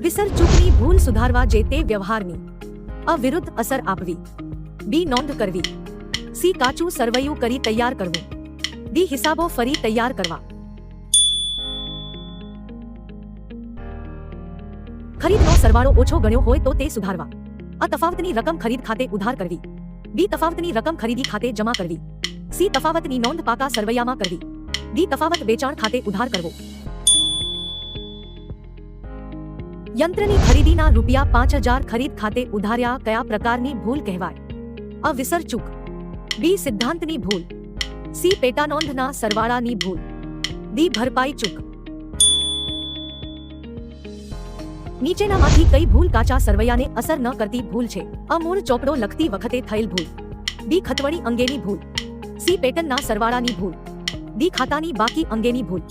વિસર ચૂકની ભૂલ સુધારવા જે તે વ્યવહારની અવિરુદ્ધ અસર આપવી. બી નોંધ કરવી. સી કાચું સરવૈયું કરી તૈયાર કરવું. ડી હિસાબો ફરી તૈયાર કરવા. ખરીદનો સરવાળો ઓછો ગણ્યો હોય તો તે સુધારવા. અ તફાવતની રકમ ખરીદ ખાતે ઉધાર કરવી. બી તફાવતની રકમ ખરીદી ખાતે જમા કરવી. સી તફાવતની નોંધ પાકા સરવૈયામાં કરવી. ડી તફાવત વેચાણ ખાતે ઉધાર કરવો. યંત્રની ખરીદીના રૂપિયા 5000 ખરીદ ખાતે ઉધાર્યા કયા પ્રકારની ભૂલ કહેવાય? અ વિસર ચૂક. બી સિદ્ધાંતની ભૂલ. સી પેટા નોંધના સરવાળાની ભૂલ. ડી ભરપાઈ ચૂક. નીચેનામાંથી કઈ ભૂલ કાચા સરવૈયાને અસર ન કરતી ભૂલ છે? અ મૂળ ચોપડો લખતી વખતે થયેલ ભૂલ. બી ખતવણી અંગેની ભૂલ. સી પેટર્નના સરવાળાની ભૂલ. ડી ખાતાની બાકી અંગેની ભૂલ.